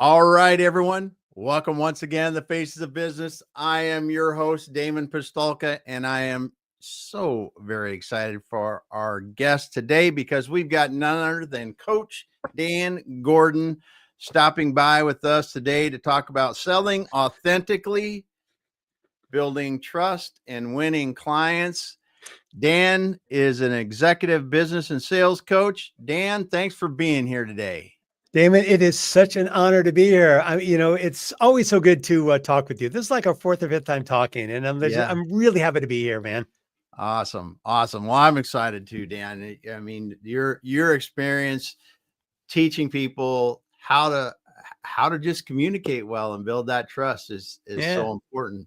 All right, everyone. Welcome once again to the Faces of Business. I am your host, Damon Pistolka, and I am so very excited for our guest today because we've got none other than Coach Dan Gordon stopping by with us today to talk about selling authentically, building trust, and winning clients. Dan is an executive business and sales coach. Dan, thanks for being here today. Damon, it is such an honor to be here. It's always so good to talk with you. This is like our fourth or fifth time talking, and I'm really happy to be here, man. Awesome. Well, I'm excited too, Dan. I mean, your experience teaching people how to just communicate well and build that trust is so important.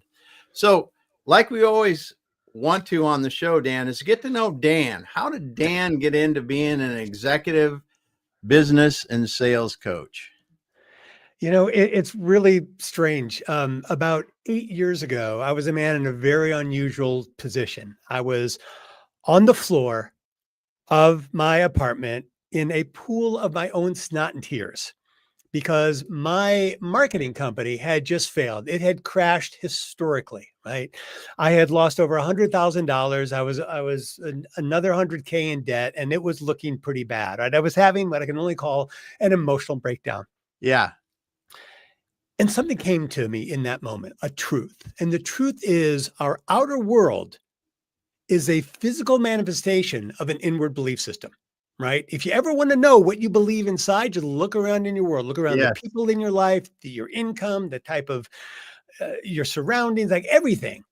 So, like we always want to on the show, Dan, is get to know Dan. How did Dan get into being an executive business and sales coach? It's really strange. About 8 years ago, I was a man in a very unusual position. I was on the floor of my apartment in a pool of my own snot and tears because my marketing company had just failed. It had crashed historically, right? I had lost over $100,000. I was another 100K in debt, and it was looking pretty bad, right? I was having what I can only call an emotional breakdown. Yeah. And something came to me in that moment, a truth. And the truth is our outer world is a physical manifestation of an inward belief system, right? If you ever want to know what you believe inside, just look around in your world, look around the people in your life, your income, the type of your surroundings, like everything.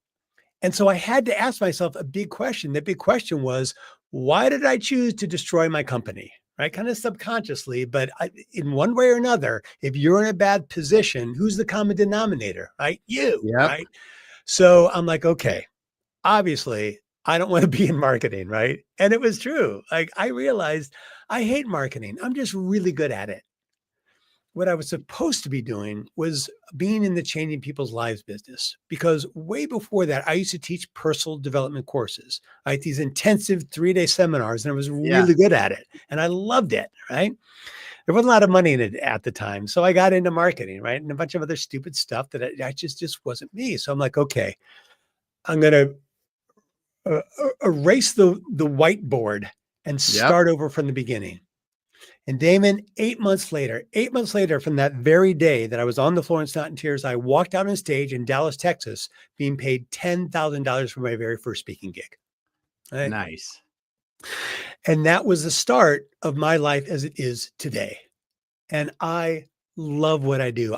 And so I had to ask myself a big question. The big question was, why did I choose to destroy my company? Right? Kind of subconsciously, but in one way or another, if you're in a bad position, who's the common denominator, right? You, right? So I'm like, okay, obviously I don't want to be in marketing, right? And it was true. Like I realized I hate marketing. I'm just really good at it. What I was supposed to be doing was being in the changing people's lives business, because way before that, I used to teach personal development courses, right? These intensive 3-day seminars, and I was really good at it. And I loved it, right? There wasn't a lot of money in it at the time. So I got into marketing, right? And a bunch of other stupid stuff that I just wasn't me. So I'm like, okay, I'm going to erase the whiteboard and start over from the beginning. And Damon, 8 months later from that very day that I was on the floor in snot and tears, I walked out on stage in Dallas, Texas, being paid $10,000 for my very first speaking gig. Right? Nice. And that was the start of my life as it is today. And I love what I do.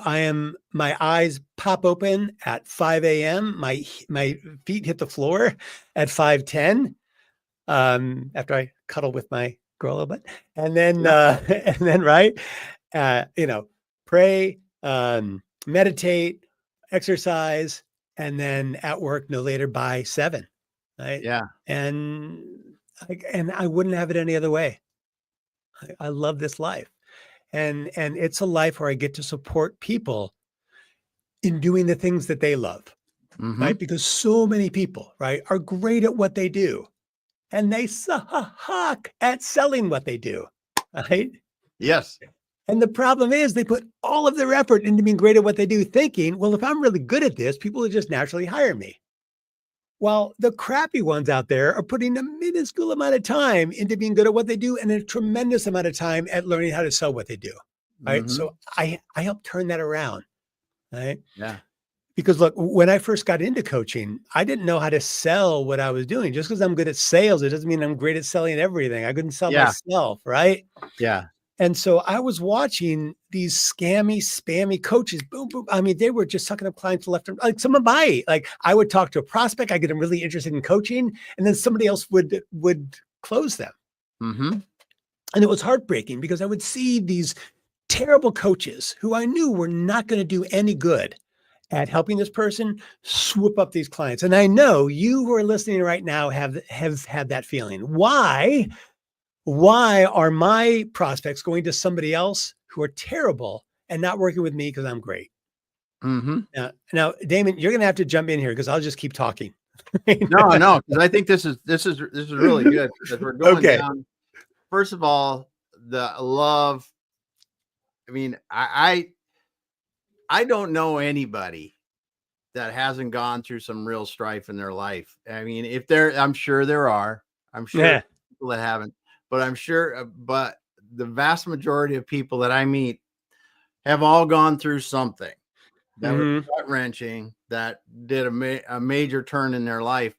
My eyes pop open at 5 a.m. My feet hit the floor at 5:10 after I cuddle with my girl a little bit, and then right, pray, meditate, exercise, and then at work no later by 7, right? Yeah. And I wouldn't have it any other way. I love this life, and it's a life where I get to support people in doing the things that they love, right? Because so many people, right, are great at what they do, and they suck at selling what they do, right? Yes. And the problem is they put all of their effort into being great at what they do, thinking, well, if I'm really good at this, people will just naturally hire me. Well, the crappy ones out there are putting a minuscule amount of time into being good at what they do and a tremendous amount of time at learning how to sell what they do, right? So I help turn that around, right? Yeah. Because look, when I first got into coaching, I didn't know how to sell what I was doing. Just because I'm good at sales, it doesn't mean I'm great at selling everything. I couldn't sell myself, right? Yeah. And so I was watching these scammy, spammy coaches. Boom, boom. I mean, they were just sucking up clients left and right. Like some of I would talk to a prospect, I get them really interested in coaching, and then somebody else would close them. And it was heartbreaking because I would see these terrible coaches who I knew were not going to do any good at helping this person swoop up these clients. And I know you who are listening right now have had that feeling. Why are my prospects going to somebody else who are terrible and not working with me because I'm great? Now, Damon, you're going to have to jump in here because I'll just keep talking. No, because I think this is really good because we're going down. First of all, the love. I mean, I I don't know anybody that hasn't gone through some real strife in their life. I mean, I'm sure there are. I'm sure Yeah. people that haven't, but I'm sure, but the vast majority of people that I meet have all gone through something that was Hmm. gut wrenching, that did a major turn in their life.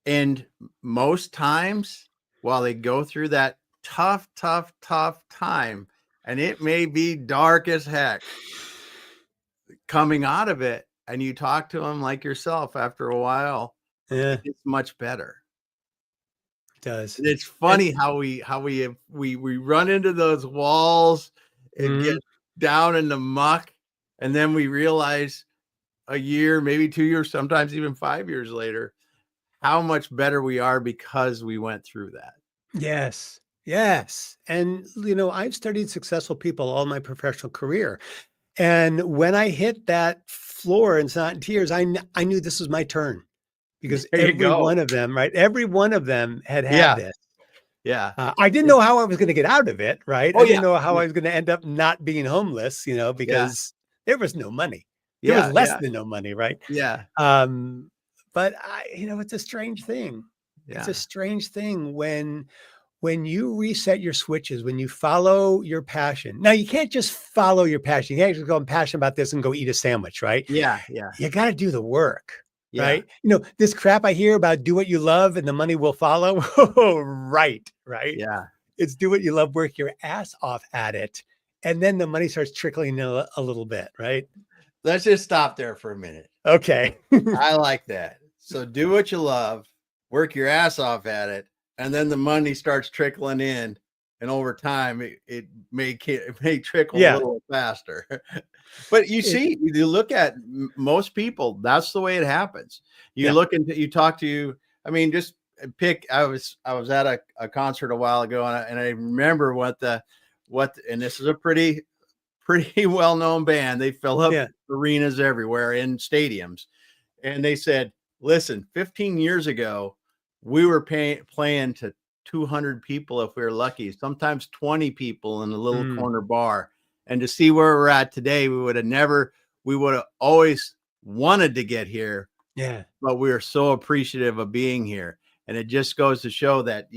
And most times, while they go through that tough time, and it may be dark as heck, coming out of it, and you talk to them like yourself after a while, Yeah, it gets much better. it does. And it's And funny how we run into those walls and get mhm. down in the muck, and then we realize a year, maybe 2 years, sometimes even 5 years later, how much better we are because we went through that. Yes. Yes. And, I've studied successful people all my professional career. And when I hit that floor and saw it in tears, I knew this was my turn because There you every go. one of them, right? Every one of them had Yeah, this. yeah. I didn't It know how I was going to get out of it, right? Oh, I didn't yeah. know how Yeah, I was going to end up not being homeless, yeah, because there was no money. There was yeah, less yeah, than no money, right? yeah, Um, but it's a strange thing. It's a yeah, strange thing when you reset your switches, when you follow your passion. Now, you can't just follow your passion. You can't just go, I'm passionate about this and go eat a sandwich, right? yeah, yeah, You got to do the work, yeah, right? This crap I hear about do what you love and the money will follow. Right, right. yeah. It's do what you love, work your ass off at it. And then the money starts trickling in a little bit, right? Let's just stop there for a minute. Okay. I like that. So do what you love, work your ass off at it, and then the money starts trickling in, and over time it may trickle a Yeah. little faster. But you It, see, you look at most people, that's the way it happens. yeah. You talk to, I mean, just pick. I was at a concert a while ago, and I remember and this is a pretty well known band. They fill up Yeah. arenas everywhere in stadiums, and they said, "Listen, 15 years ago, we were playing to 200 people if we were lucky, sometimes 20 people in a little Mm, corner bar. And to see where we're at today, we would have always wanted to get here, yeah. but we are so appreciative of being here." And it just goes to show that,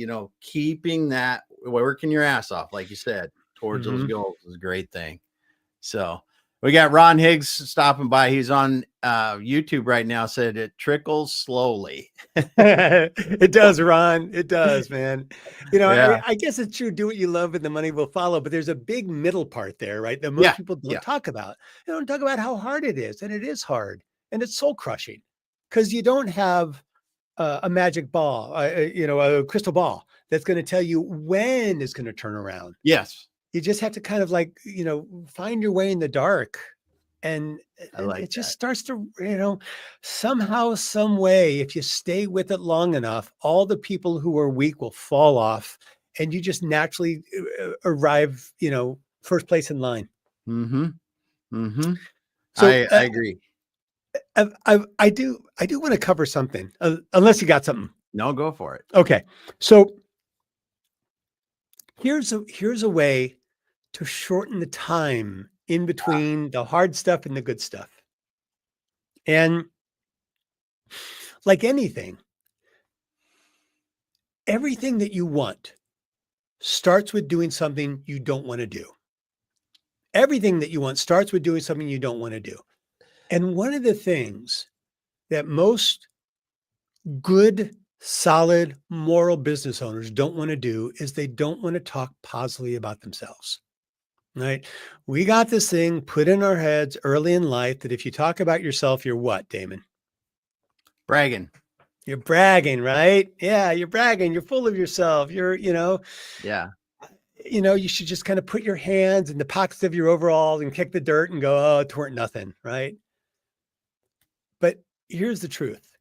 keeping that working your ass off, like you said, towards those Hmm. goals is a great thing. So we got Ron Higgs stopping by. He's on YouTube right now. Said it trickles slowly. It does, Ron. It does, man. Yeah, I guess it's true. Do what you love and the money will follow. But there's a big middle part there, right? That most yeah, people don't yeah, talk about. They don't talk about how hard it is. And it is hard. And it's soul crushing because you don't have a magic ball, a crystal ball that's going to tell you when it's going to turn around. yes. You just have to kind of like, find your way in the dark. And I and like it just that. starts to, somehow, some way, if you stay with it long enough, all the people who are weak will fall off and you just naturally arrive, first place in line. Mm-hmm. Mm-hmm. So I agree. I do want to cover something, unless you got something. No, go for it. Okay. So here's a way to shorten the time in between the hard stuff and the good stuff. And like anything, everything that you want starts with doing something you don't want to do. Everything that you want starts with doing something you don't want to do. And one of the things that most good, solid, moral business owners don't want to do is they don't want to talk positively about themselves. Right? We got this thing put in our heads early in life that if you talk about yourself, you're what, Damon? Bragging. You're bragging, right? Yeah, you're bragging. You're full of yourself. Yeah. You should just kind of put your hands in the pockets of your overalls and kick the dirt and go, oh, it weren't nothing, right? But here's the truth.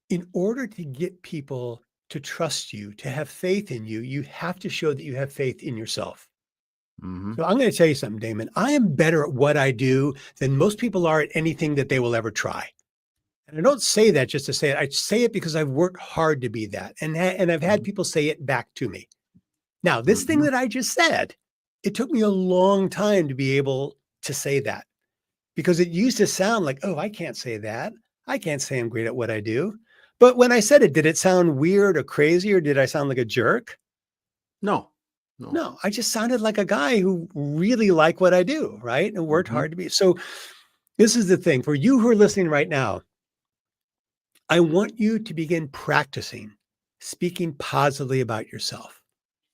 In order to get people to trust you, to have faith in you, you have to show that you have faith in yourself. Mm-hmm. So I'm going to tell you something, Damon. I am better at what I do than most people are at anything that they will ever try. And I don't say that just to say it. I say it because I've worked hard to be that. And I've had people say it back to me. Now, this thing Mm-hmm. that I just said it took me a long time to be able to say that, because it used to sound like, oh, I can't say that. I can't say I'm great at what I do. But when I said it, did it sound weird or crazy, or did I sound like a jerk? No, no. No, I just sounded like a guy who really liked what I do, right? And worked Mhm. hard to be. So this is the thing for you who are listening right now. I want you to begin practicing speaking positively about yourself,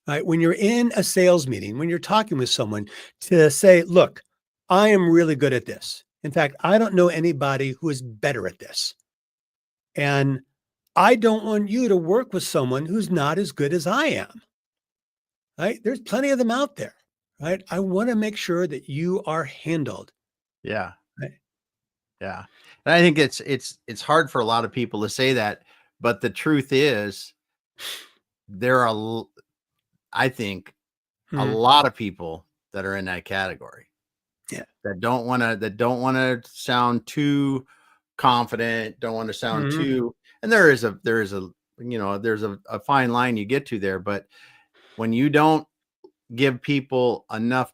right? When you're in a sales meeting, when you're talking with someone, to say, look, I am really good at this. In fact, I don't know anybody who is better at this. And I don't want you to work with someone who's not as good as I am, right? There's plenty of them out there, right? I want to make sure that you are handled, Yeah. right? Yeah. And I think it's hard for a lot of people to say that, but the truth is there are I think a Mhm. lot of people that are in that category Yeah. that don't want to sound too confident, don't want to sound Mhm. too, and there is a there's a fine line you get to there, but when you don't give people enough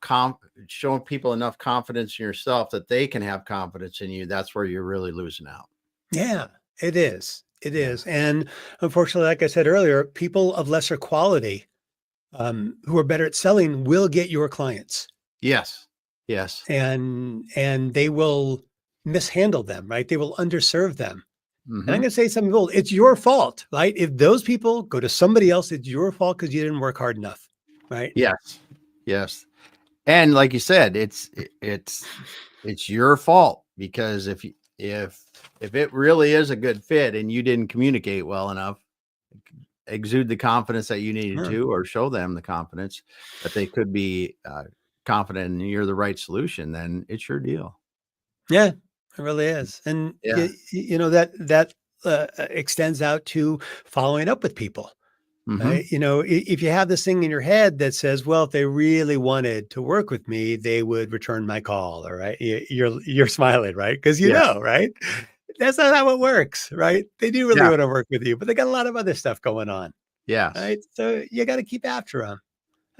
show people enough confidence in yourself that they can have confidence in you, that's where you're really losing out. Yeah, it is. It Yeah. is. And unfortunately, like I said earlier, people of lesser quality who are better at selling will get your clients, Yes. Yes. and they will mishandle them, right? They will underserve them. And I'm Hmm. going to say something bold. It's your fault, right? If those people go to somebody else, it's your fault because you didn't work hard enough, right? Yes. Yes. And like you said, it's your fault, because if it really is a good fit and you didn't communicate well enough, exude the confidence that you needed Yeah. to, or show them the confidence that they could be confident and you're the right solution, then it's your deal. Yeah, it really is. And Yeah. that extends out to following up with people. Hmm. Right? If you have this thing in your head that says, well, if they really wanted to work with me, they would return my call. All right. You're smiling, right? Because Yeah. right? That's not how it works, right? They do really Yeah. want to work with you, but they got a lot of other stuff going on, Yes. right? So you got to keep after them.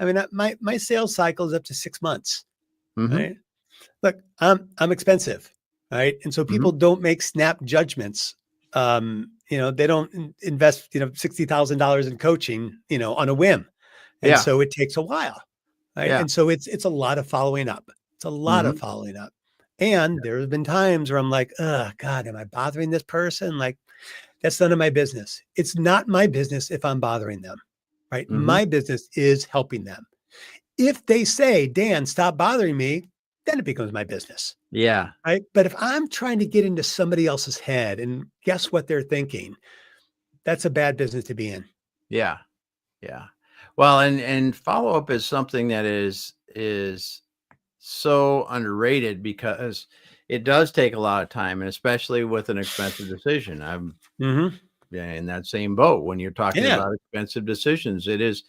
I mean, my sales cycle is up to 6 months, Hmm. right? Look, I'm expensive, right? And so Hmm. people don't make snap judgments. They don't invest, $60,000 in coaching, on a whim. And Yeah. so it takes a while, right? Yeah. And so it's a lot of following up. It's a lot of Hmm. following up. And there have been times where I'm like, oh God, am I bothering this person? Like, that's none of my business. It's not my business if I'm bothering them, right? Hmm. My business is helping them. If they say, Dan, stop bothering me, then it becomes my business. Yeah. Right. But if I'm trying to get into somebody else's head and guess what they're thinking, that's a bad business to be in. Yeah. Yeah. Well, and follow up is something that is so underrated, because it does take a lot of time, and especially with an expensive decision. I'm Hmm. in that same boat when you're talking Yeah. about expensive decisions. It is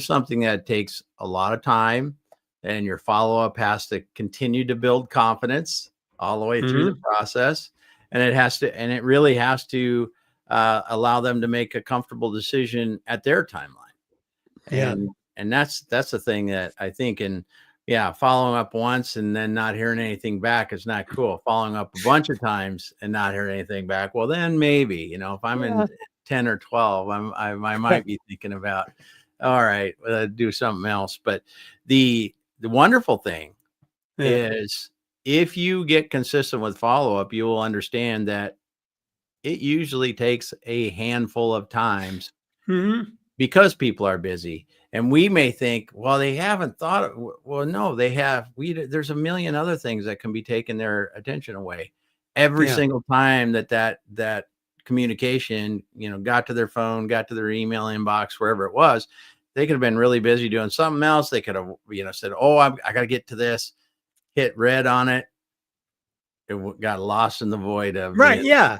something that takes a lot of time, and your follow up has to continue to build confidence all the way through the Hmm. process, and it really has to allow them to make a comfortable decision at their timeline. Yeah. And that's the thing that I think. And yeah, following up once and then not hearing anything back is not cool. Following up a bunch of times and not hearing anything back, well, then maybe, if I'm Yeah. in 10 or 12, I might be thinking about, all right, do something else. But the wonderful thing Yeah. is, if you get consistent with follow up, you will understand that it usually takes a handful of times, Hmm. because people are busy. And we may think, well, they haven't thought of, well, no, they have. There's a million other things that can be taking their attention away. Every Yeah. single time that communication, got to their phone, got to their email inbox, wherever it was, they could have been really busy doing something else. They could have, said, oh, I got to get to this, hit red on it. It got lost in the void of Right. being. Yeah.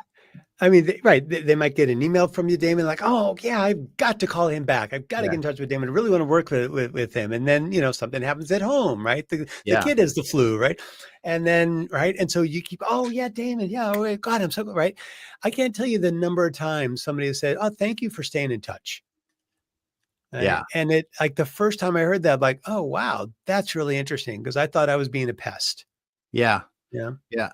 I mean, they might get an email from you, Damon, like, oh, yeah, I've got to call him back. I've got to Yeah. get in touch with Damon. I really want to work with him. And then, something happens at home, right? The Yeah. kid has the flu, right? And then, right. And so you keep, oh, yeah, Damon. Yeah. Oh, God, I'm so good, right? I can't tell you the number of times somebody has said, oh, thank you for staying in touch. right? Yeah. And it like the first time I heard that, like, oh wow, that's really interesting because I thought I was being a pest. Yeah. Yeah. Yeah.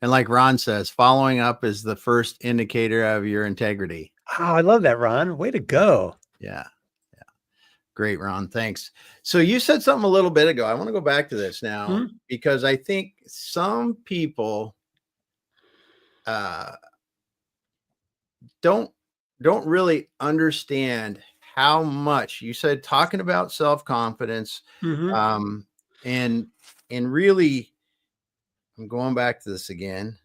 And like Ron says, following up is the first indicator of your integrity. Oh, I love that, Ron. Way to go. Yeah. Yeah. Great, Ron. Thanks. So you said something a little bit ago. I want to go back to this now Hmm? because I think some people uh, don't don't really understand how much you said talking about self-confidence, Hmm. um, and really, I'm going back to this again.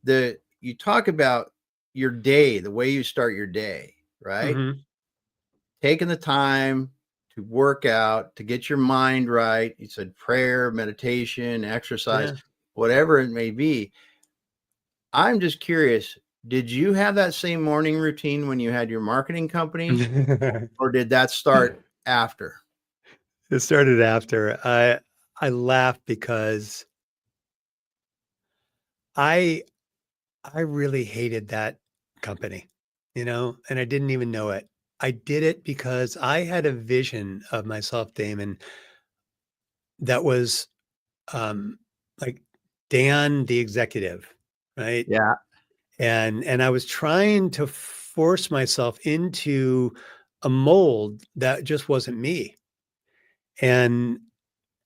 You talk about your day, the way you start your day, right? Hmm. Taking the time to work out, to get your mind right. You said prayer, meditation, exercise, Yeah. whatever it may be. I'm just curious, did you have that same morning routine when you had your marketing company, It or did that start after? started after. I laugh because I I really hated that company, and I didn't even know it. I did it because I had a vision of myself, Damon, that was um like Dan the executive, right? Yeah. And I was trying to force myself into a mold that just wasn't me. And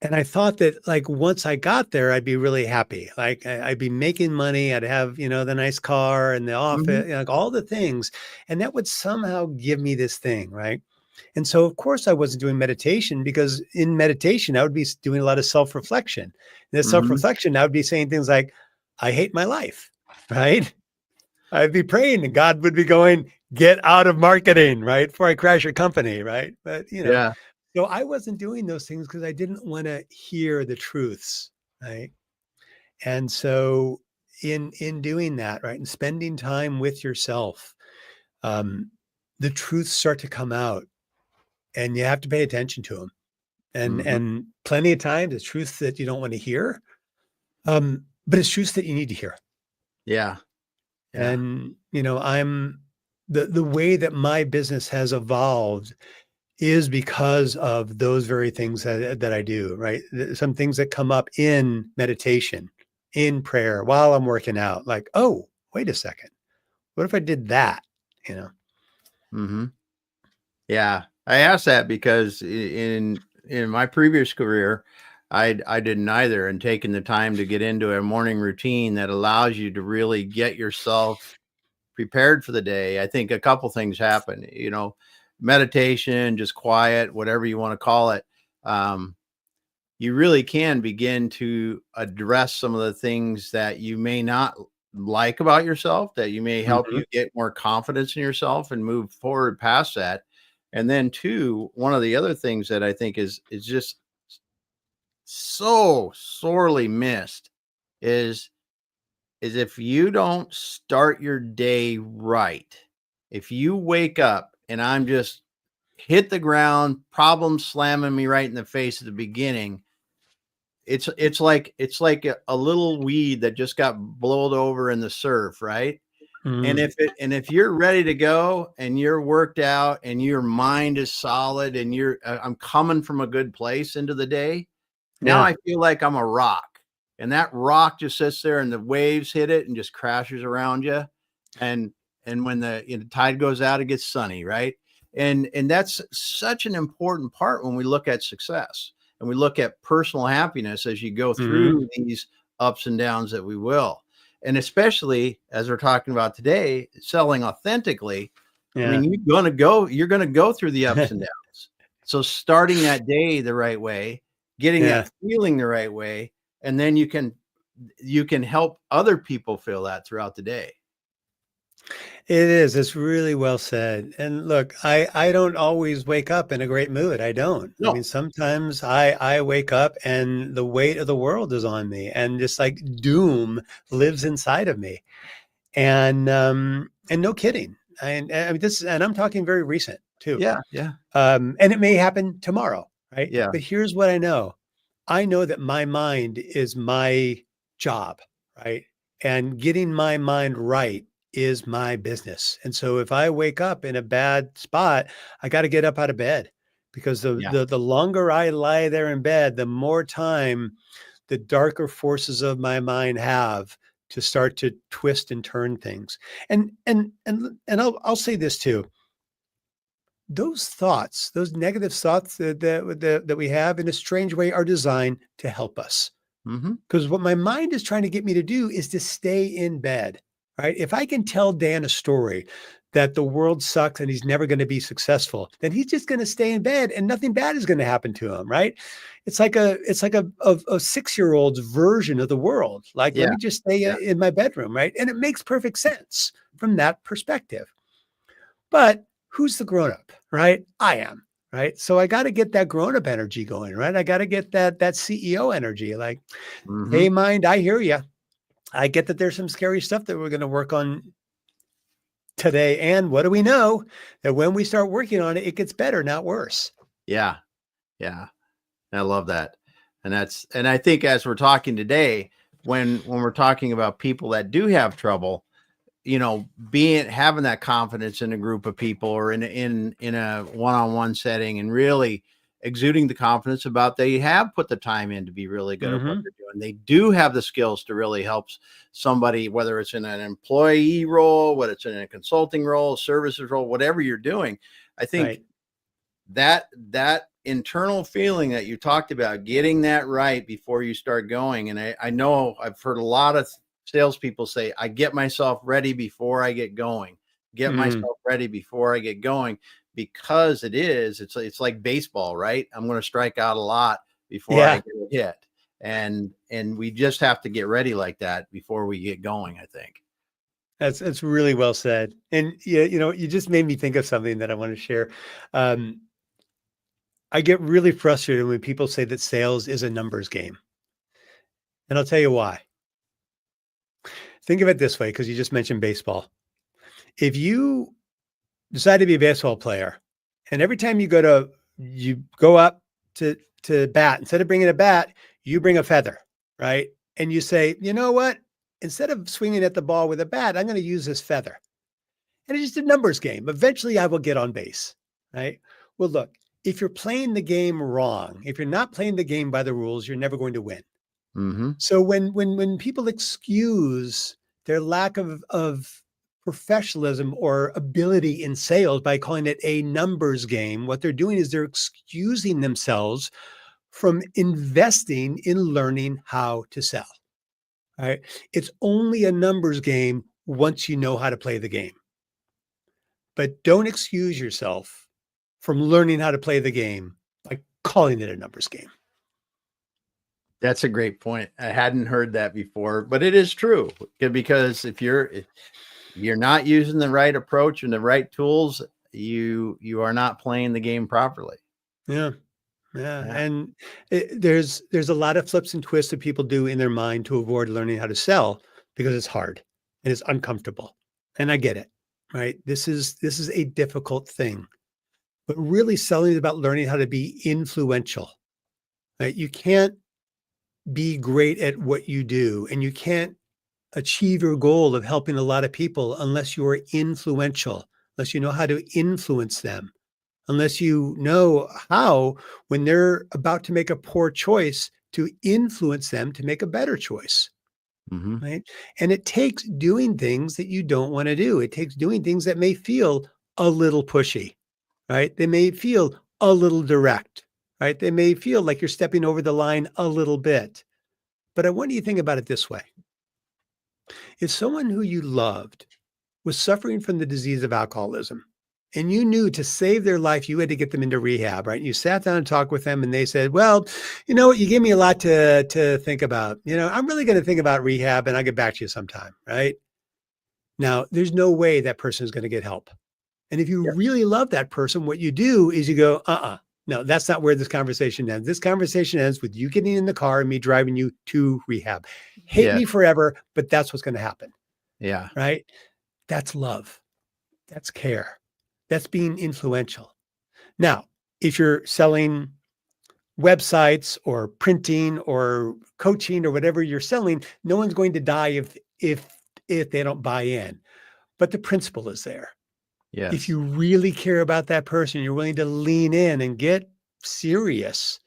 and I thought that like once I got there, I'd be really happy. Like I'd be making money, I'd have, the nice car and the Mhm. office, like all the things. And that would somehow give me this thing, right? And so of course I wasn't doing meditation because in meditation, I would be doing a lot of self-reflection. And the Mhm. self-reflection, I would be saying things like, I hate my life, right? I'd be praying and God would be going, get out of marketing, right? Before I crash your company, right? But, Yeah. so I wasn't doing those things because I didn't want to hear the truths, right? And so in doing that, right, and spending time with yourself, um, the truths start to come out and you have to pay attention to them. And Mhm. plenty of times it's truths that you don't want to hear. But it's truths that you need to hear. Yeah. Yeah. And, I'm the way that my business has evolved is because of those very things that I do, right? Some things that come up in meditation, in prayer, while I'm working out, like, oh, wait a second. What if I did that? You know? Mhm. Yeah. I asked that because in my previous career, I did neither, and taking the time to get into a morning routine that allows you to really get yourself prepared for the day. I think a couple things happen, meditation, just quiet, whatever you want to call it. Um, you really can begin to address some of the things that you may not like about yourself, that you may help Mhm. you get more confidence in yourself and move forward past that. And then two, one of the other things that I think is just so sorely missed is if you don't start your day right, if you wake up and I'm just hit the ground, problem slamming me right in the face at the beginning, it's like a little weed that just got blowed over in the surf, right? And Mhm. if you're ready to go and you're worked out and your mind is solid and I'm coming from a good place into the day, now Yeah. I feel like I'm a rock, and that rock just sits there and the waves hit it and just crashes around you. And when the tide goes out, it gets sunny, right? And that's such an important part when we look at success and we look at personal happiness as you go Mhm. through these ups and downs that we will. And especially as we're talking about today, selling authentically. I Yeah. mean, you're gonna go through the ups and downs. So starting that day the right way, getting Yeah. that feeling the right way, and then you can help other people feel that throughout the day. It is. It's really well said. And look, I don't always wake up in a great mood. I don't. I mean, No. sometimes I wake up and the weight of the world is on me and just like doom lives inside of me. And no kidding. And I mean this and I'm talking very recent too. Yeah, yeah, And it may happen tomorrow, right? yeah. But here's what I know. I know that my mind is my job, right? And getting my mind right is my business. And so if I wake up in a bad spot, I got to get up out of bed, because Yeah. the longer I lie there in bed, the more time the darker forces of my mind have to start to twist and turn things. And I'll say this too. Those thoughts, those negative thoughts that we have, in a strange way, are designed to help us. Mm-hmm. Because what my mind is trying to get me to do is to stay in bed, right? If I can tell Dan a story that the world sucks and he's never going to be successful, then he's just going to stay in bed and nothing bad is going to happen to him, right? It's like a 6-year-old's version of the world. Like, let Yeah. me just stay Yeah. in my bedroom, right? And it makes perfect sense from that perspective. But who's the grown up, right? I am, right? So I got to get that grown up energy going, right? I got to get that CEO energy. Like, Mm-hmm. hey, mind, I hear you. I get that there's some scary stuff that we're going to work on today. And what do we know? That when we start working on it, it gets better, not worse. Yeah. Yeah. I love that. And I think as we're talking today, when we're talking about people that do have trouble, having that confidence in a group of people, or in a one-on-one setting, and really exuding the confidence about they have put the time in to be really good at what Mm-hmm. they're doing. They do have the skills to really help somebody, whether it's in an employee role, whether it's in a consulting role, services role, whatever you're doing. I think Right. that internal feeling that you talked about, getting that right before you start going. And I know I've heard a lot of salespeople say, I get myself ready before I get going, get Mm, myself ready before I get going, because it's like baseball, right? I'm going to strike out a lot before I yeah, get a hit. And we just have to get ready like that before we get going, I think. that's really well said. And yeah, you just made me think of something that I want to share. Um, I get really frustrated when people say that sales is a numbers game. And I'll tell you why. Think of it this way, because you just mentioned baseball. If you decide to be a baseball player, and every time you go up to bat, instead of bringing a bat, you bring a feather, right? And you say, you know what? Instead of swinging at the ball with a bat, I'm going to use this feather. And it's just a numbers game. Eventually, I will get on base, right? Well, look, if you're playing the game wrong, if you're not playing the game by the rules, you're never going to win. Mm-hmm. So when people excuse their lack of professionalism or ability in sales by calling it a numbers game, what they're doing is they're excusing themselves from investing in learning how to sell. Right? It's only a numbers game once you know how to play the game. But don't excuse yourself from learning how to play the game by calling it a numbers game. That's a great point. I hadn't heard that before, but it is true, because if you're not using the right approach and the right tools, you are not playing the game properly. Yeah. Yeah, Yeah. and there's a lot of flips and twists that people do in their mind to avoid learning how to sell, because it's hard and it's uncomfortable. And I get it, right? This is a difficult thing. But really, selling is about learning how to be influential. Right? You can't be great at what you do, and you can't achieve your goal of helping a lot of people unless you are influential, unless you know how to influence them, unless you know how, when they're about to make a poor choice, to influence them to make a better choice, Mm-hmm. right? And it takes doing things that you don't want to do. It takes doing things that may feel a little pushy, right? They may feel a little direct, right? They may feel like you're stepping over the line a little bit. But I want you to think about it this way. If someone who you loved was suffering from the disease of alcoholism, and you knew to save their life, you had to get them into rehab, right? And you sat down and talked with them, and they said, well, you know what? You gave me a lot to think about. I'm really going to think about rehab, and I'll get back to you sometime, right? Now, there's no way that person is going to get help. And if you Yeah. really love that person, what you do is you go, no, that's not where this conversation ends. This conversation ends with you getting in the car and me driving you to rehab. Hate Yeah. me forever, but that's what's going to happen, Yeah. right? That's love. That's care. That's being influential. Now, if you're selling websites or printing or coaching or whatever you're selling, no one's going to die if they don't buy in. but the principle is there. If Yes. you really care about that person, you're willing to lean in and get serious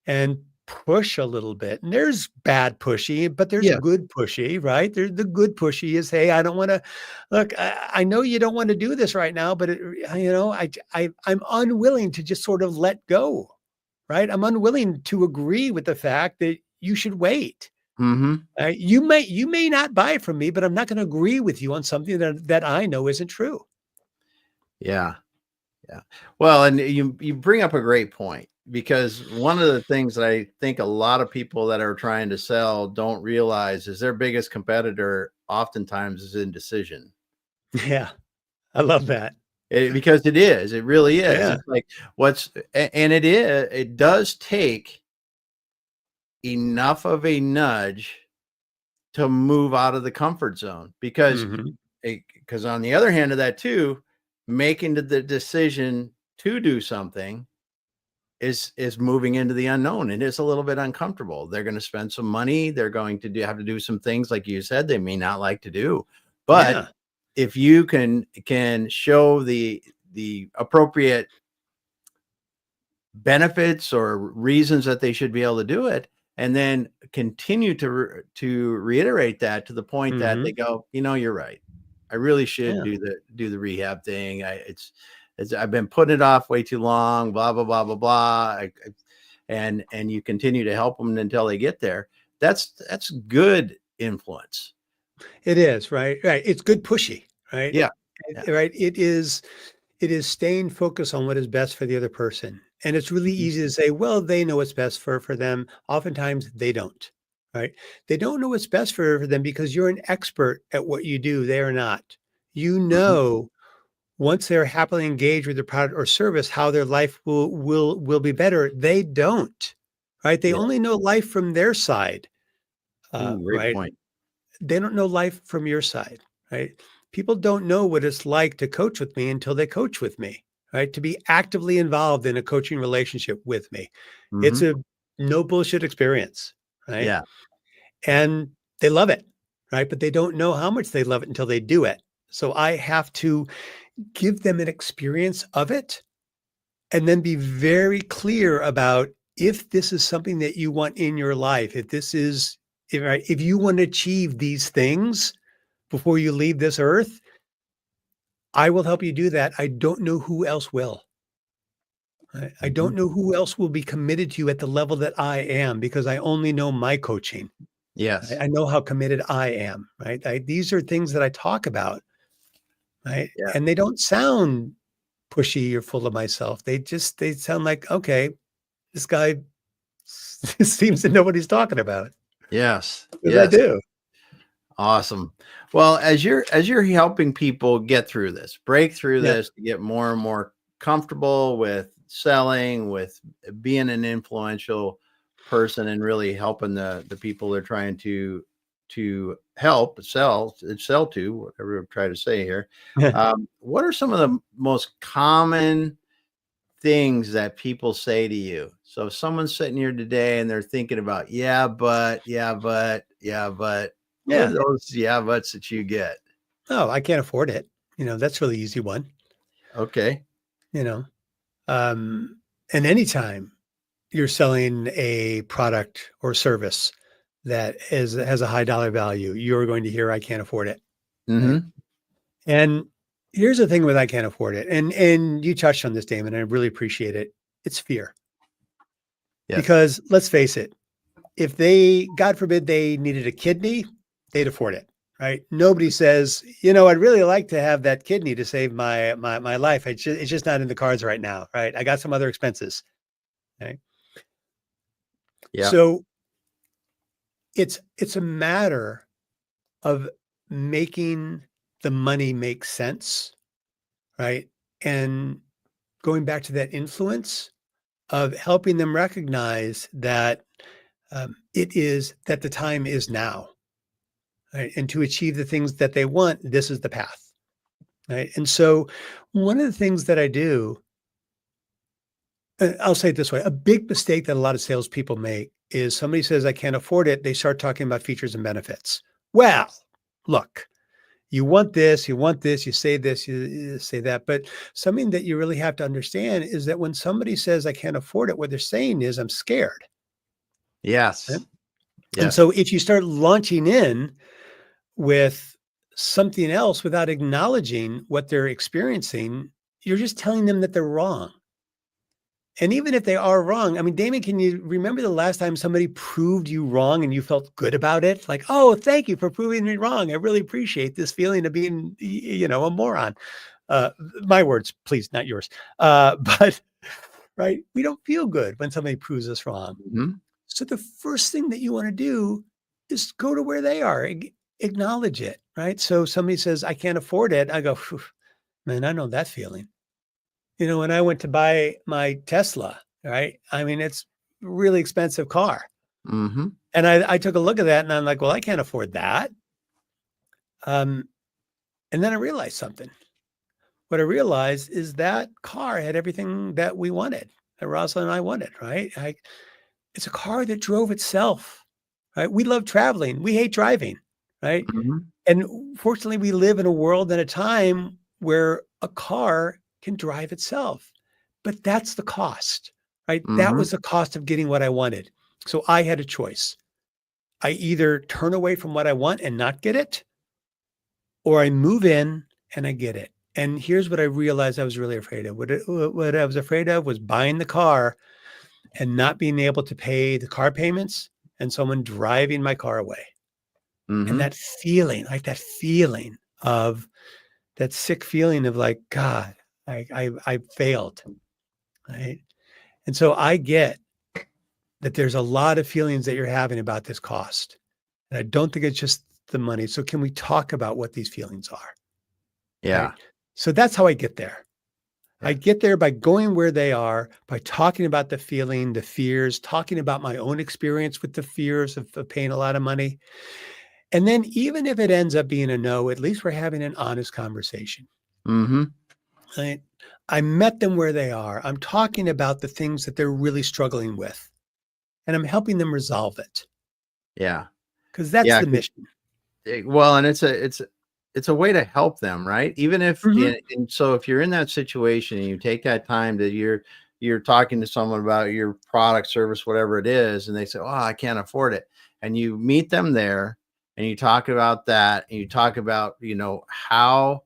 and push a little bit. And there's bad pushy, but there's Yeah. good pushy, right? There's the good pushy is, hey, I don't want to look. I know you don't want to do this right now, but I'm unwilling to just sort of let go, right? I'm unwilling to agree with the fact that you should wait. Mm-hmm. You may not buy from me, but I'm not going to agree with you on something that I know isn't true. Yeah. Yeah. Well, and you bring up a great point, because one of the things that I think a lot of people that are trying to sell don't realize is their biggest competitor oftentimes is indecision. Yeah, I love that. Because it really is. Yeah. It's like and it does take enough of a nudge to move out of the comfort zone, because Hmm. on the other hand of that too, making the decision to do something is moving into the unknown, and it's a little bit uncomfortable. They're going to spend some money. They're going to have to do some things, like you said, they may not like to do. But Yeah. if you can show the appropriate benefits or reasons that they should be able to do it, and then continue to reiterate that to the point that they Hmm. go, you're right, I really should Yeah. do the rehab thing. It's I've been putting it off way too long, blah blah blah blah blah. And you continue to help them until they get there. That's good influence. It is, right? Right. It's good pushy, right? Yeah. Yeah. Right. It is staying focused on what is best for the other person. And it's really Mhm. easy to say, well, they know what's best for them. Oftentimes they don't, right? They don't know what's best for them because you're an expert at what you do. They are not. You Mhm. know, once they're happily engaged with their product or service, how their life will be better. They don't, right? They Yeah. only know life from their side, Ooh, great right? point. They don't know life from your side, right? People don't know what it's like to coach with me until they coach with me, right? To be actively involved in a coaching relationship with me. It's Hmm. a no bullshit experience, right? Yeah. And they love it, right? But they don't know how much they love it until they do it. So I have to give them an experience of it and then be very clear about if this is something that you want in your life, if you want to achieve these things before you leave this earth, I will help you do that. I don't know who else will. I Hmm. don't know who else will be committed to you at the level that I am because I only know my coaching. Yes. I know how committed I am, right? These are things that I talk about, right? Yeah. And they don't sound pushy or full of myself. They sound like, okay, this guy seems to know what he's talking about. Yes. Because I Yes. do. Awesome. Well, as you're helping people get through this, break through Yeah. this, to get more and more comfortable with selling, with being an influential person, and really helping the people they're trying to help sell to, whatever I'm trying to say here. What are some of the most common things that people say to you? So if someone's sitting here today and they're thinking about, yeah, but, what are Yeah. those yeah buts that you get? Oh, I can't afford it. That's a really easy one, Okay. you know. Um, and anytime you're selling a product or service that has a high dollar value, you're going to hear, I can't afford it. Right. Mm-hmm. And here's the thing with I can't afford it. And you touched on this, Damon, and I really appreciate it. It's fear. Yes. Because let's face it, if they, God forbid, they needed a kidney, they'd afford it. Right. Nobody says, I'd really like to have that kidney to save my life. It's just not in the cards right now. Right. I got some other expenses. Right. Yeah. So it's a matter of making the money make sense, right? And going back to that influence of helping them recognize that it is that the time is now, right? And to achieve the things that they want, this is the path, right? And so, one of the things that I do, I'll say it this way: a big mistake that a lot of salespeople make is somebody says, "I can't afford it." They start talking about features and benefits. Well, look. You want this, you say this, you say that. But something that you really have to understand is that when somebody says, I can't afford it, what they're saying is, I'm scared. Right? Yes. And Yes. so if you start launching in with something else without acknowledging what they're experiencing, you're just telling them that they're wrong. And even if they are wrong, I mean, Damon, can you remember the last time somebody proved you wrong and you felt good about it? Like, oh, thank you for proving me wrong. I really appreciate this feeling of being, a moron. Uh, my words, please, not yours. But right, we don't feel good when somebody proves us wrong. Mhm. So the first thing that you want to do is go to where they are, acknowledge it, right? So somebody says, I can't afford it. I go, "Phew, man, I know that feeling. When I went to buy my Tesla, right? I mean, it's a really expensive car. Mhm. And I took a look at that and I'm like, well, I can't afford that. Um, and then I realized something. What I realized is that car had everything that we wanted, that Rosalind and I wanted, right? It's a car that drove itself, right? We love traveling. We hate driving, right? Mhm. And fortunately, we live in a world and a time where a car can drive itself. But that's the cost, right? That Mhm. was the cost of getting what I wanted. So I had a choice. I either turn away from what I want and not get it, or I move in and I get it. And here's what I realized I was really afraid of. What I was afraid of was buying the car and not being able to pay the car payments and someone driving my car away. And Mhm. that feeling, like that sick feeling of like, God, I failed, right? And so I get that there's a lot of feelings that you're having about this cost. And I don't think it's just the money. So can we talk about what these feelings are? Right. Yeah. So that's how I get there. I Yeah. get there by going where they are, by talking about the feeling, the fears, talking about my own experience with the fears of paying a lot of money. And then even if it ends up being a no, at least we're having an honest conversation. Mhm. Right? I met them where they are. I'm talking about the things that they're really struggling with, and I'm helping them resolve it Yeah. because that's Yeah. the mission. Well, and it's a way to help them, right? Even if Mhm. and so if you're in that situation and you take that time that you're talking to someone about your product, service, whatever it is, and they say, "Oh, I can't afford it," and you meet them there and you talk about that, and you talk about how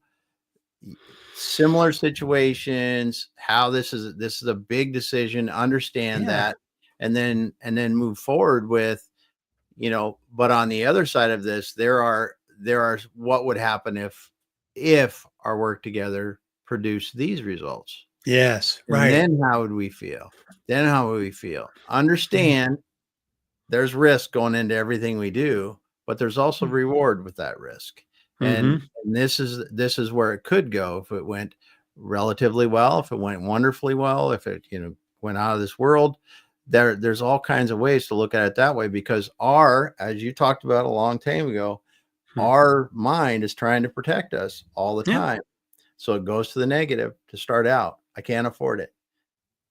y- similar situations, how this is a big decision, understand Yeah. that, and then move forward with but on the other side of this, there are what would happen if our work together produced these results. Yes. And Right. then how would we feel? Then how would we feel? Yeah. Understand there's risk going into everything we do, but there's also reward with that risk. And, Mhm. and this is where it could go if it went relatively well, if it went wonderfully well, if it went out of this world. There's all kinds of ways to look at it that way because as you talked about a long time ago, Mhm. our mind is trying to protect us all the Yep. time. So it goes to the negative to start out. I can't afford it.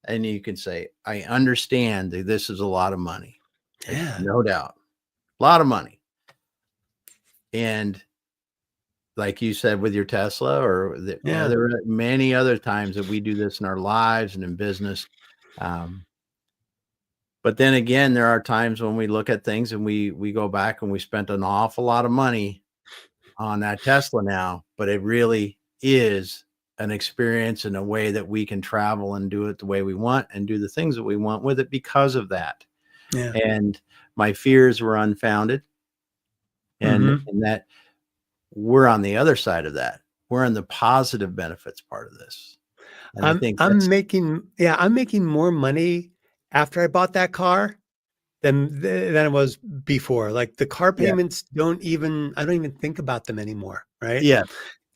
And you can say, I understand that this is a lot of money. There's Yeah. no doubt. A lot of money. And like you said with your Tesla, or Yeah. there are many other times that we do this in our lives and in business. Um, but then again, there are times when we look at things and we go back and we spent an awful lot of money on that Tesla now, but it really is an experience in a way that we can travel and do it the way we want and do the things that we want with it because of that. Yeah. And my fears were unfounded, and Mhm. that we're on the other side of that. We're on the positive benefits part of this. And I I'm think I'm that's making yeah, I'm making more money after I bought that car than it was before. Like the car yeah. payments I don't even think about them anymore, right? Yes.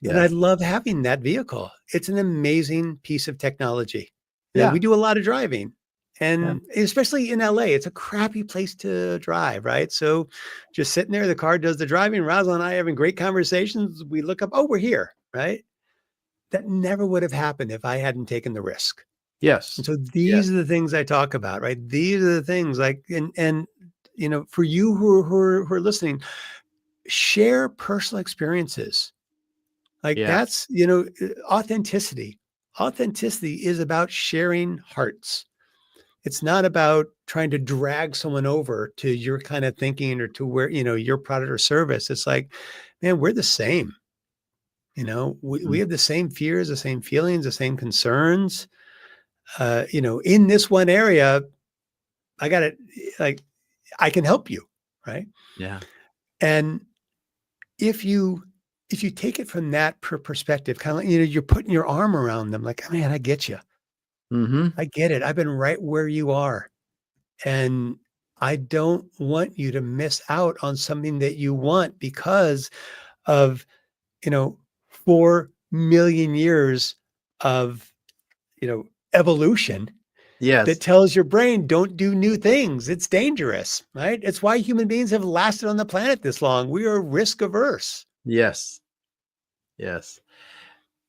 And I Yes. love having that vehicle. It's an amazing piece of technology. We Yeah. do a lot of driving, Yeah. and especially in LA, it's a crappy place to drive, right? So just sitting there, the car does the driving. Rosalind and I having great conversations. We look up, oh, we're here, right? That never would have happened if I hadn't taken the risk. And Yes. so Yes. these are the things I talk about, right? These are the things like, and for you who are listening, share personal experiences. Like Yeah. that's, authenticity. Authenticity is about sharing hearts. It's not about trying to drag someone over to your kind of thinking or to where, your product or service. It's like, man, we're the same. We Mhm. have the same fears, the same feelings, the same concerns. In this one area, I got it. Like, I can help you. Right. Yeah. And if you, if you take it from that perspective, kind of like, you're putting your arm around them, like, man, I get you. Hmm. I get it. I've been right where you are. And I don't want you to miss out on something that you want because of, you know, 4 million years of, evolution that Yes. tells your brain don't do new things. It's dangerous, right? It's why human beings have lasted on the planet this long. We are risk averse. Yes. Yes.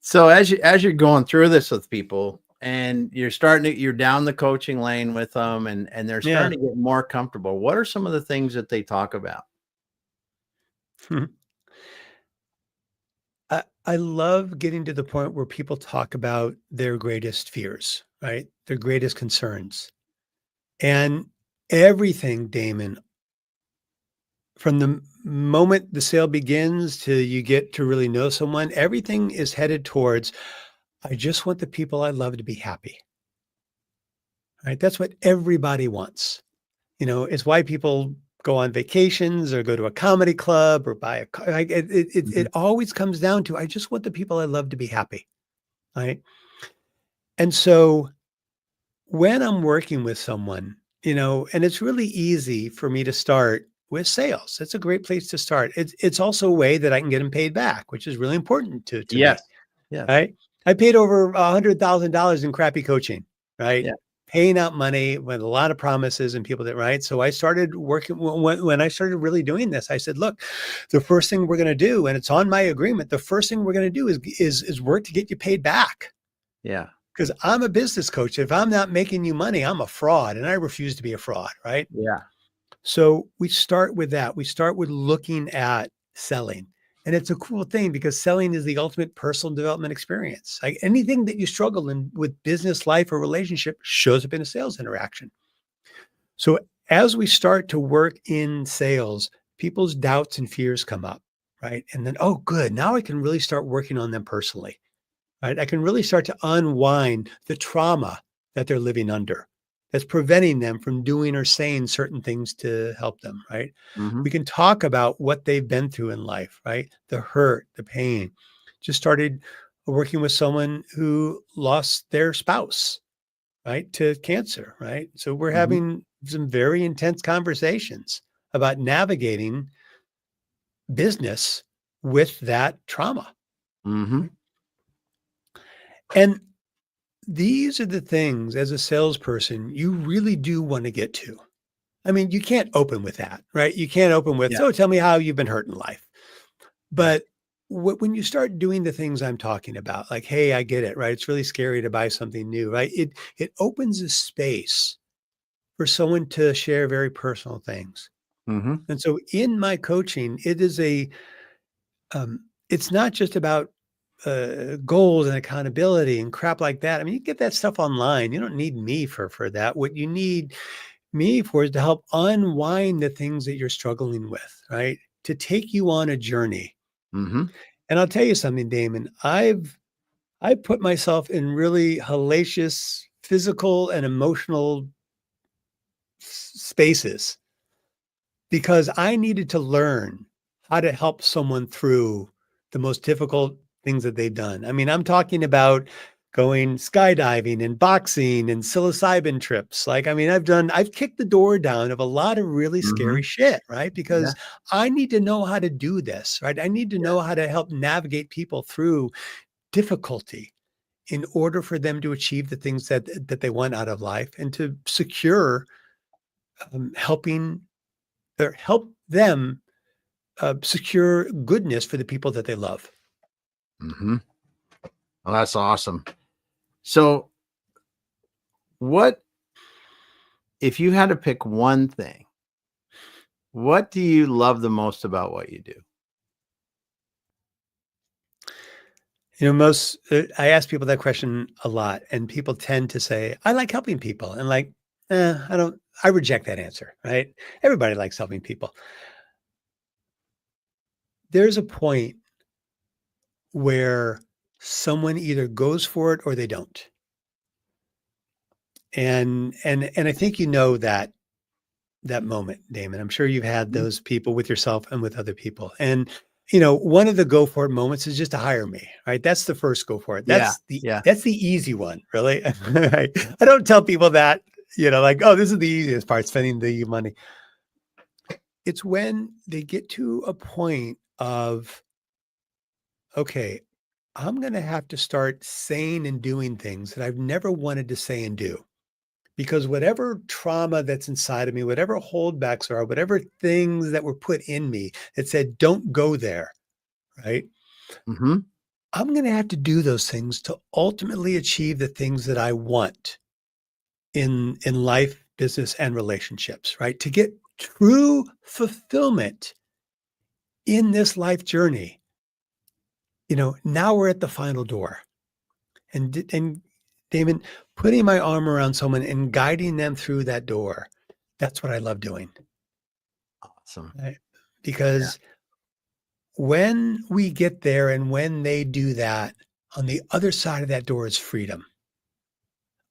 So as you're going through this with people and you're down the coaching lane with them and they're Yeah. starting to get more comfortable, what are some of the things that they talk about? I love getting to the point where people talk about their greatest fears, right? Their greatest concerns. And everything, Damon, from the moment the sale begins to you get to really know someone, everything is headed towards, I just want the people I love to be happy, right? That's what everybody wants. It's why people go on vacations or go to a comedy club or buy a car. Like it Mhm. always comes down to, I just want the people I love to be happy, right? And so when I'm working with someone, and it's really easy for me to start with sales. It's a great place to start. It's also a way that I can get them paid back, which is really important to me, Yes. Yes. right? I paid over $100,000 in crappy coaching, right? Yeah. Paying out money with a lot of promises and people that, right? So I started working when I started really doing this. I said, look, the first thing we're going to do, and it's on my agreement, the first thing we're going to do is work to get you paid back. Yeah. Because I'm a business coach. If I'm not making you money, I'm a fraud and I refuse to be a fraud, right? Yeah. So we start with that. We start with looking at selling. And it's a cool thing because selling is the ultimate personal development experience. Like anything that you struggle in with business, life, or relationship shows up in a sales interaction. So as we start to work in sales, people's doubts and fears come up, right? And then, oh, good. Now I can really start working on them personally, right? I can really start to unwind the trauma that they're living under that's preventing them from doing or saying certain things to help them, right? Mhm. We can talk about what they've been through in life, right? The hurt, the pain. Just started working with someone who lost their spouse, right, to cancer, right? So we're Mhm. having some very intense conversations about navigating business with that trauma. Mhm. Right? And these are the things as a salesperson you really do want to get to. I mean, you can't open with that, right? You can't open with, Yeah. so tell me how you've been hurt in life. Yeah. But when you start doing the things I'm talking about, like, hey, I get it, right? It's really scary to buy something new, right? It opens a space for someone to share very personal things. Mhm. And so in my coaching, it's not just about goals and accountability and crap like that. I mean, you get that stuff online. You don't need me for that. What you need me for is to help unwind the things that you're struggling with, right? To take you on a journey. Mhm. And I'll tell you something, Damon. I put myself in really hellacious physical and emotional spaces because I needed to learn how to help someone through the most difficult things that they've done. I mean, I'm talking about going skydiving and boxing and psilocybin trips. Like, I mean, I've kicked the door down of a lot of really scary Mhm. shit, right? Yeah. Because I need to know how to do this, right? I need to Yeah. know how to help navigate people through difficulty in order for them to achieve the things that they want out of life and to secure helping or help them secure goodness for the people that they love. Mhm. Well, that's awesome. So, what if you had to pick one thing, what do you love the most about what you do? I ask people that question a lot, and people tend to say, I like helping people. And like, I reject that answer, right? Everybody likes helping people. There's a point where someone either goes for it or they don't. And I think that moment, Damon. I'm sure you've had Mhm. those people with yourself and with other people. And one of the go for it moments is just to hire me, right? That's the first go for it. Yeah. That's the Yeah. that's the easy one, really. Right? I don't tell people that, like, oh, this is the easiest part, spending the money. It's when they get to a point of, okay, I'm going to have to start saying and doing things that I've never wanted to say and do. Because whatever trauma that's inside of me, whatever holdbacks are, whatever things that were put in me that said, don't go there, right? Hmm. I'm going to have to do those things to ultimately achieve the things that I want in life, business, and relationships, right? To get true fulfillment in this life journey. Now we're at the final door. And Damon, putting my arm around someone and guiding them through that door, that's what I love doing. Awesome. Right? Yeah. Because when we get there and when they do that, on the other side of that door is freedom.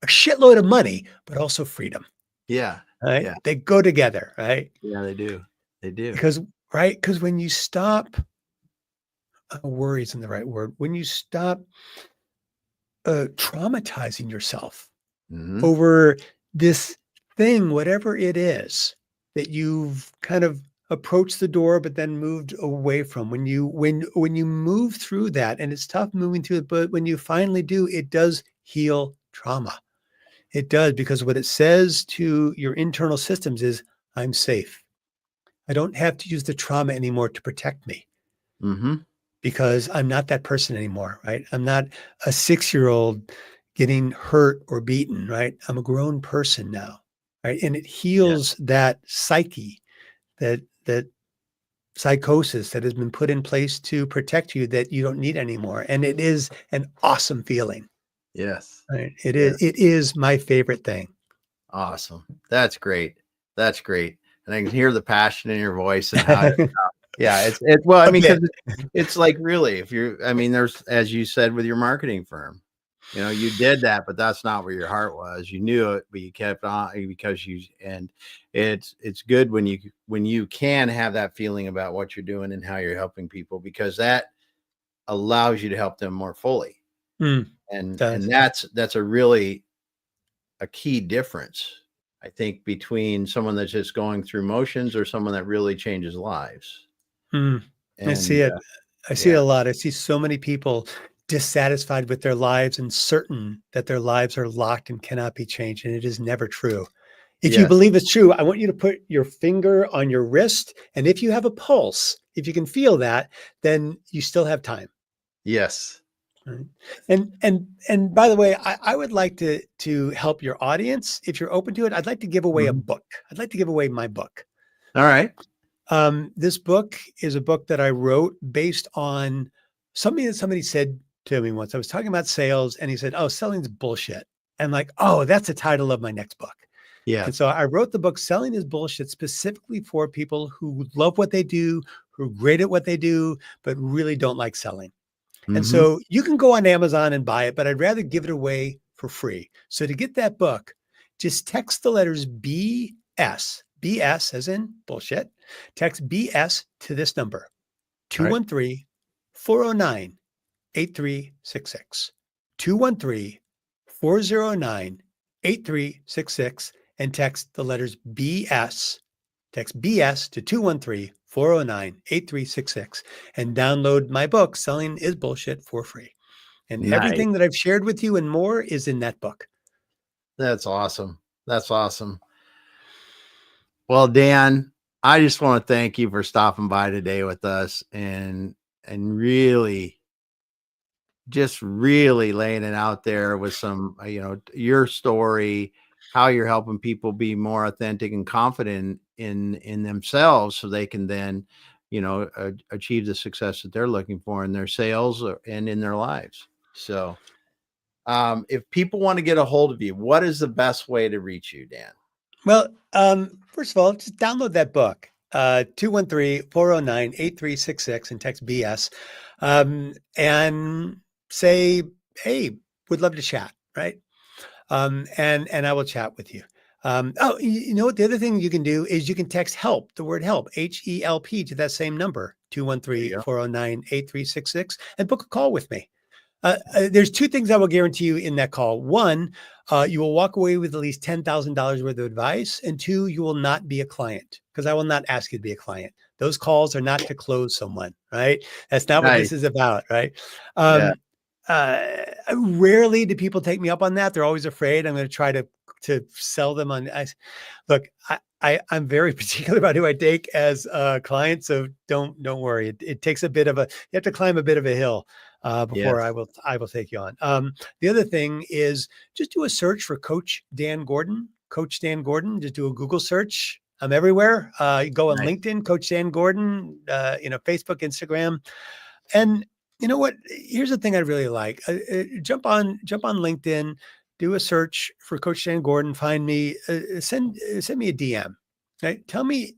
A shitload of money, but also freedom. Yeah. Right? Yeah. They go together, right? Yeah. They do. They do. Because when you stop, worry isn't the right word. When you stop traumatizing yourself Hmm. over this thing, whatever it is that you've kind of approached the door, but then moved away from. When you move through that, and it's tough moving through it, but when you finally do, it does heal trauma. It does, because what it says to your internal systems is, I'm safe. I don't have to use the trauma anymore to protect me, Hmm. because I'm not that person anymore, right? I'm not a 6-year-old getting hurt or beaten, right? I'm a grown person now, right? And it Yeah. heals that psyche, that psychosis that has been put in place to protect you, that you don't need anymore. And it is an awesome feeling, Yes. right? It is. Yes. It is my favorite thing. Awesome. That's great. That's great. And I can hear the passion in your voice and how yeah, it's well, I A mean, because bit. it's like really, if you, I mean, there's, as you said with your marketing firm, you did that, but that's not where your heart was. You knew it, but you kept on because and it's good when you can have that feeling about what you're doing and how you're helping people, because that allows you to help them more fully. Mm, And does. that's a really a key difference, I think, between someone that's just going through motions or someone that really changes lives. Mm. I see And it. I see it yeah, a lot. I see so many people dissatisfied with their lives and certain that their lives are locked and cannot be changed. And it is never true. If you yes, believe it's true, I want you to put your finger on your wrist. And if you have a pulse, if you can feel that, then you still have time. yes. Right? And by the way, I would like to help your audience. If you're open to it, I'd like to give away a Mhm. book. I'd like to give away my book. All right. This book is a book that I wrote based on something that somebody said to me once. I was talking about sales, and he said, "Oh, selling's bullshit." And I'm like, "Oh, that's the title of my next book." Yeah. And so I wrote the book, Selling is Bullshit, specifically for people who love what they do, who are great at what they do, but really don't like selling. And Hmm. so you can go on Amazon and buy it, but I'd rather give it away for free. So to get that book, just text the letters BS, BS as in bullshit, text BS to this number, All right. 213 409 8366. 213 409 8366, and text the letters BS. Text BS to 213 409 8366 and download my book, Selling is Bullshit, for free. And Nice. everything that I've shared with you and more is in that book. That's awesome. That's awesome. Well, Dan, I just want to thank you for stopping by today with us and really just really laying it out there with some, your story, how you're helping people be more authentic and confident in themselves, so they can then, achieve the success that they're looking for in their sales and in their lives. So if people want to get a hold of you, what is the best way to reach you, Dan? Well, first of all, just download that book, 213-409-8366 and text BS, and say, hey, would love to chat, right? And I will chat with you. You know what? The other thing you can do is you can text help, the word help, HELP, to that same number, There you go. 213-409-8366, and book a call with me. There's two things I will guarantee you in that call. One, you will walk away with at least $10,000 worth of advice. And two, you will not be a client, because I will not ask you to be a client. Those calls are not to close someone, right? That's not what Nice. this is about, right? Yeah. Rarely do people take me up on that. They're always afraid I'm going to try to sell them on. Look, I'm very particular about who I take as clients. So don't worry. It takes a bit of you have to climb a bit of a hill before Yes. I will take you on. The other thing is just do a search for Coach Dan Gordon. Coach Dan Gordon. Just do a Google search. I'm everywhere. You go on Nice. LinkedIn, Coach Dan Gordon. Facebook, Instagram, and you know what? Here's the thing I really like. Jump on LinkedIn, do a search for Coach Dan Gordon. Find me. Send me a DM. Right? Tell me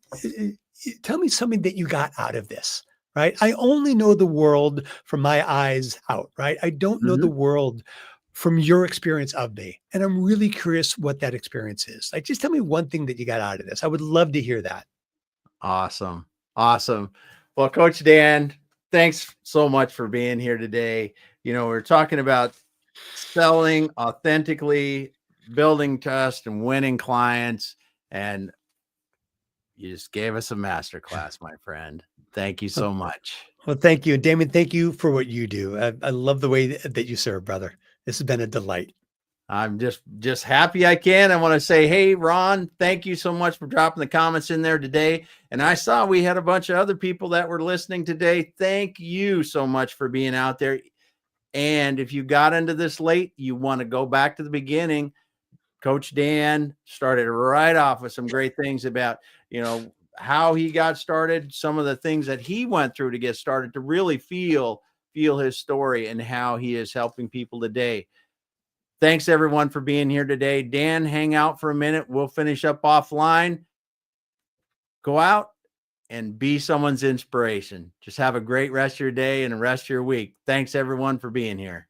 something that you got out of this. Right? I only know the world from my eyes out. Right? I don't know the Mhm. world from your experience of me, and I'm really curious what that experience is. Like, just tell me one thing that you got out of this. I would love to hear that. Awesome. Awesome. Well, Coach Dan, thanks so much for being here today. We're talking about selling authentically, building trust, and winning clients. And you just gave us a masterclass, my friend. Thank you so much. Well, thank you. And Damon, thank you for what you do. I love the way that you serve, brother. This has been a delight. I'm just happy I can. I want to say, hey, Ron, thank you so much for dropping the comments in there today. And I saw we had a bunch of other people that were listening today. Thank you so much for being out there. And if you got into this late, you want to go back to the beginning. Coach Dan started right off with some great things about, how he got started, some of the things that he went through to get started, to really feel his story and how he is helping people today. Thanks everyone for being here today. Dan, hang out for a minute. We'll finish up offline. Go out and be someone's inspiration. Just have a great rest of your day and the rest of your week. Thanks everyone for being here.